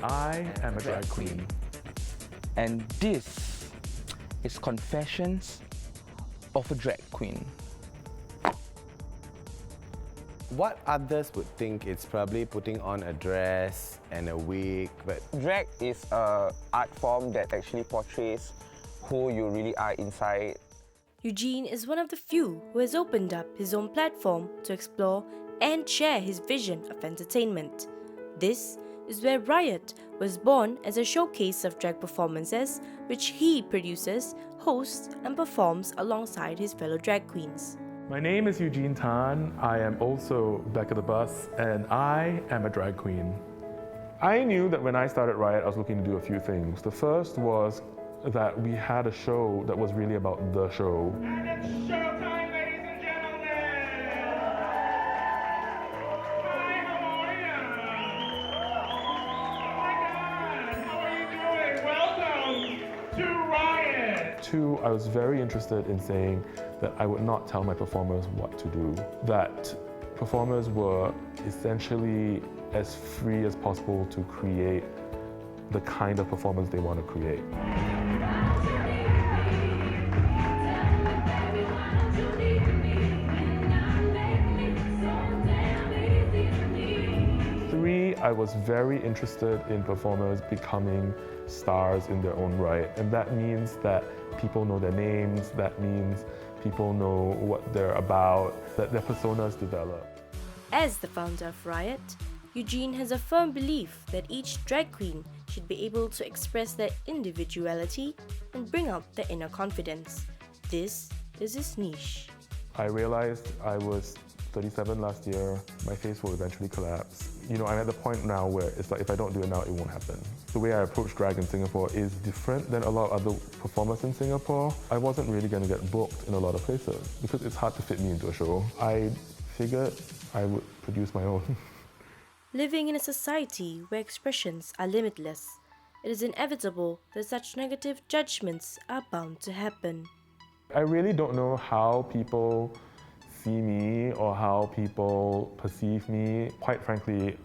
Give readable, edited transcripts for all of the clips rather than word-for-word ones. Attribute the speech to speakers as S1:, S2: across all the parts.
S1: I am a drag queen.
S2: And this is Confessions of a Drag Queen.
S3: What others would think it's probably putting on a dress and a wig, but
S4: Drag is an art form that actually portrays who you really are inside.
S5: Eugene is one of the few who has opened up his own platform to explore and share his vision of entertainment. This is where Riot was born as a showcase of drag performances which he produces, hosts and performs alongside his fellow drag queens.
S1: My name is Eugene Tan. I am also back at the bus, and I am a drag queen. I knew that when I started Riot, I was looking to do a few things. The first was that we had a show that was really about the show.
S6: And it's showtime, ladies and gentlemen! Hi, how are you? Oh my God, how are you doing? Welcome to Riot!
S1: Two, I was very interested in saying that I would not tell my performers what to do. That performers were essentially as free as possible to create the kind of performance they want to create. Three, I was very interested in performers becoming stars in their own right. And that means that people know their names, that means people know what they're about, that their personas develop.
S5: As the founder of Riot, Eugene has a firm belief that each drag queen should be able to express their individuality and bring out their inner confidence. This is his niche.
S1: I realized I was 37 last year, my face will eventually collapse. You know, I'm at the point now where it's like if I don't do it now, it won't happen. The way I approach drag in Singapore is different than a lot of other performers in Singapore. I wasn't really going to get booked in a lot of places because it's hard to fit me into a show. I figured I would produce my own.
S5: Living in a society where expressions are limitless, it is inevitable that such negative judgments are bound to happen.
S1: I really don't know how people see me or how people perceive me. Quite frankly,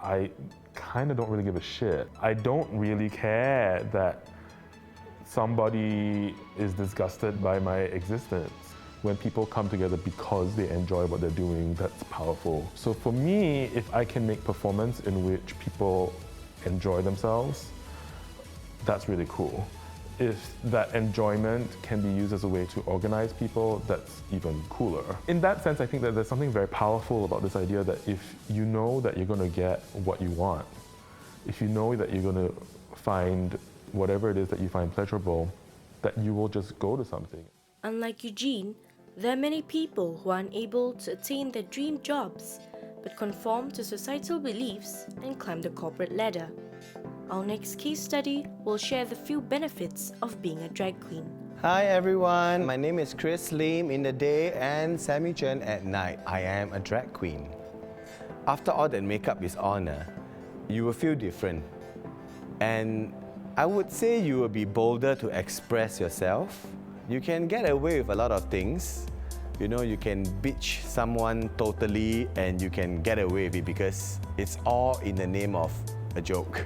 S1: I kind of don't really give a shit. I don't really care that somebody is disgusted by my existence. When people come together because they enjoy what they're doing, that's powerful. So for me, if I can make performance in which people enjoy themselves, that's really cool. If that enjoyment can be used as a way to organize people, that's even cooler. In that sense, I think that there's something very powerful about this idea that if you know that you're going to get what you want, if you know that you're going to find whatever it is that you find pleasurable, that you will just go to something.
S5: Unlike Eugene, there are many people who are unable to attain their dream jobs but conform to societal beliefs and climb the corporate ladder. Our next case study will share the few benefits of being a drag queen.
S3: Hi everyone, my name is Chris Lim in the day and Sammy Chen at night. I am a drag queen. After all that makeup is on, you will feel different. And I would say you will be bolder to express yourself. You can get away with a lot of things. You know, you can bitch someone totally and you can get away with it because it's all in the name of a joke.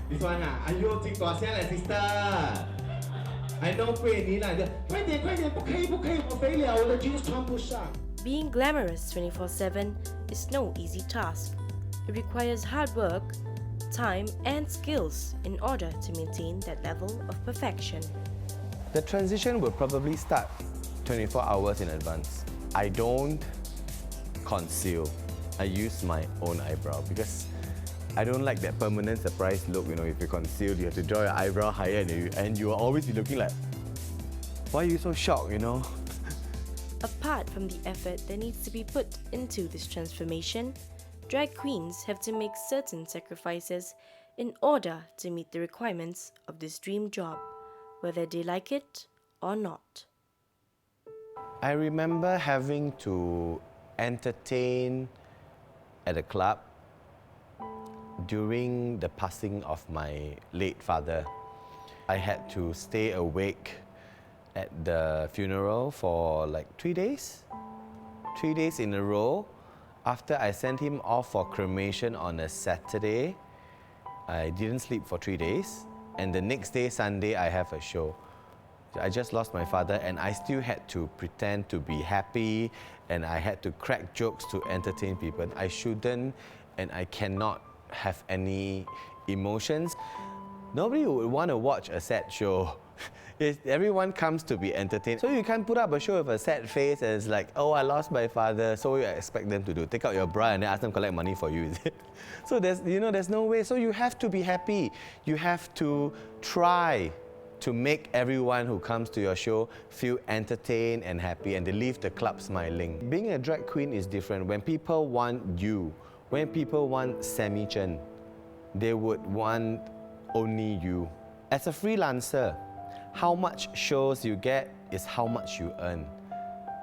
S7: This one 啊，哎呦，进大声了 ，sister。I know 被你来的，快点快点，不可以不可以，我肥了，我的 jeans 穿不上。
S5: Being glamorous 24/7 is no easy task. It requires hard work, time and skills in order to maintain that level of perfection.
S3: The transition will probably start 24 hours in advance. I don't conceal. I use my own eyebrow because I don't like that permanent surprise look. You know, if you conceal, you have to draw your eyebrow higher and you will always be looking like, why are you so shocked, you know?
S5: Apart from the effort that needs to be put into this transformation, drag queens have to make certain sacrifices in order to meet the requirements of this dream job, whether they like it or not.
S3: I remember having to entertain at a club during the passing of my late father. I had to stay awake at the funeral for like 3 days. 3 days in a row. After I sent him off for cremation on a Saturday, I didn't sleep for 3 days, and the next day, Sunday, I have a show. I just lost my father, and I still had to pretend to be happy, and I had to crack jokes to entertain people. I shouldn't and I cannot have any emotions. Nobody would want to watch a sad show. Everyone comes to be entertained. So you can't put up a show with a sad face and it's like, oh, I lost my father, so what you expect them to do? Take out your bra and then ask them to collect money for you, is it? So there's no way. So you have to be happy. You have to try to make everyone who comes to your show feel entertained and happy, and they leave the club smiling. Being a drag queen is different. When people want you, when people want Sammy Chen, they would want only you. As a freelancer, how much shows you get is how much you earn.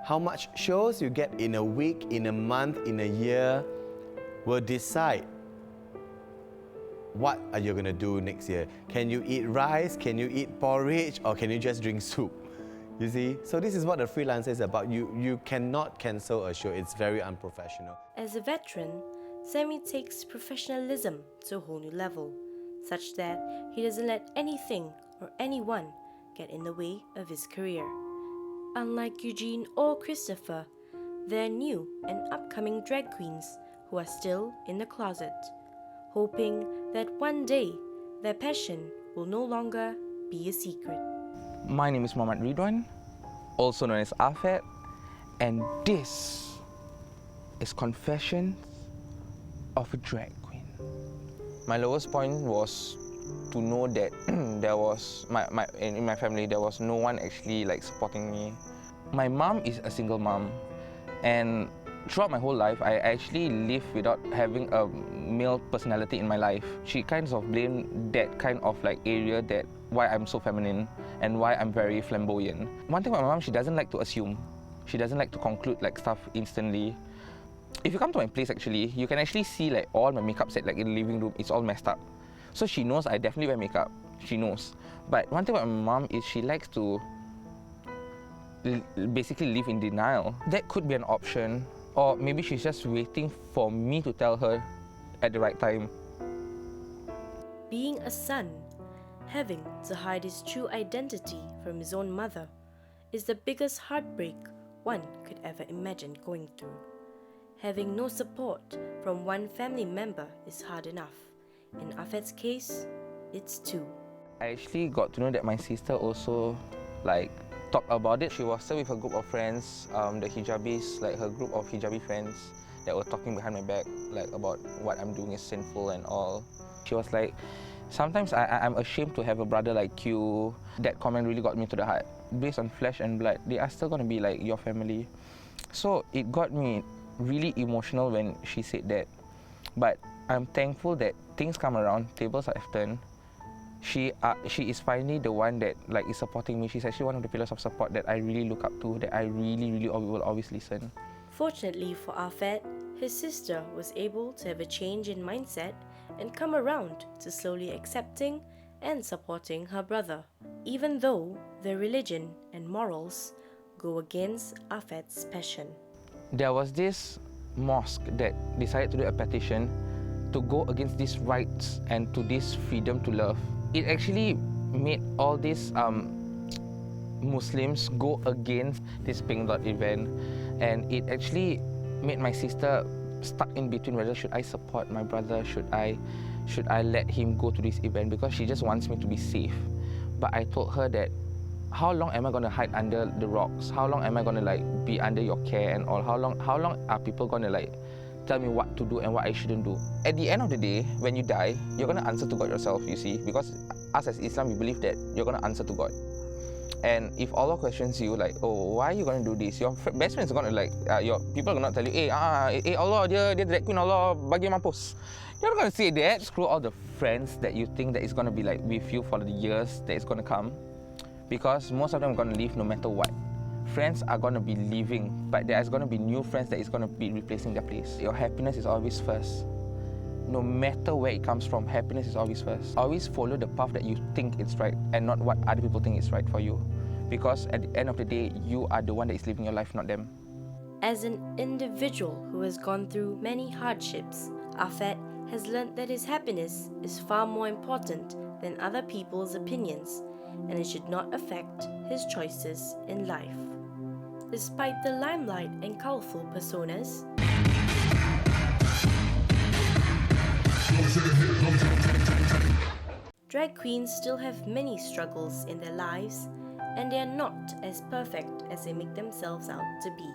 S3: How much shows you get in a week, in a month, in a year will decide what are you going to do next year. Can you eat rice? Can you eat porridge? Or can you just drink soup? You see? So this is what a freelancer is about. You cannot cancel a show. It's very unprofessional.
S5: As a veteran, Sammy takes professionalism to a whole new level, such that he doesn't let anything or anyone get in the way of his career. Unlike Eugene or Christopher, there are new and upcoming drag queens who are still in the closet, hoping that one day their passion will no longer be a secret.
S2: My name is Muhammad Ridwan, also known as Afet, and this is Confessions of a Drag Queen. My lowest point was to know that there was in my family there was no one actually like supporting me. My mom is a single mom, and throughout my whole life, I actually lived without having a male personality in my life. She kind of blamed that kind of like area that why I'm so feminine and why I'm very flamboyant. One thing about my mom, she doesn't like to assume. She doesn't like to conclude like stuff instantly. If you come to my place actually, you can actually see like all my makeup set like in the living room, it's all messed up. So she knows I definitely wear makeup. She knows. But one thing about my mom is she likes to basically live in denial. That could be an option. Or maybe she's just waiting for me to tell her at the right time.
S5: Being a son, having to hide his true identity from his own mother, is the biggest heartbreak one could ever imagine going through. Having no support from one family member is hard enough. In Afet's case, it's two.
S2: I actually got to know that my sister also talked about it. She was still with a group of friends, the hijabis, like her group of hijabi friends that were talking behind my back, like about what I'm doing is sinful and all. She was like, sometimes I'm ashamed to have a brother like you. That comment really got me to the heart. Based on flesh and blood, they are still going to be like your family. So it got me really emotional when she said that. But I'm thankful that things come around, tables are turned. She is finally the one that is supporting me. She's actually one of the pillars of support that I really look up to, that I really will always listen.
S5: Fortunately for Afet, his sister was able to have a change in mindset and come around to slowly accepting and supporting her brother, even though their religion and morals go against Afet's passion.
S2: There was this mosque that decided to do a petition to go against these rights and to this freedom to love. It actually made all these Muslims go against this Pink Dot event, and it actually made my sister stuck in between whether should I support my brother, should I let him go to this event, because she just wants me to be safe. But I told her that how long am I going to hide under the rocks? How long am I going to be under your care and all? How long are people going to tell me what to do and what I shouldn't do? At the end of the day, when you die, you're going to answer to God yourself, you see, because us as Islam, we believe that you're going to answer to God. And if Allah questions you, oh, why are you going to do this? Your best friends are going to your people are going to tell you, hey Allah, dia drag queen, Allah bagi mampus. You're not going to say that. Screw all the friends that you think that is going to be with you for the years that is going to come, because most of them are going to leave no matter what. Friends are going to be leaving, but there's going to be new friends that is going to be replacing their place. Your happiness is always first. No matter where it comes from, happiness is always first. Always follow the path that you think is right and not what other people think is right for you. Because at the end of the day, you are the one that is living your life, not them.
S5: As an individual who has gone through many hardships, Afet has learned that his happiness is far more important than other people's opinions, and it should not affect his choices in life. Despite the limelight and colourful personas, drag queens still have many struggles in their lives, and they are not as perfect as they make themselves out to be.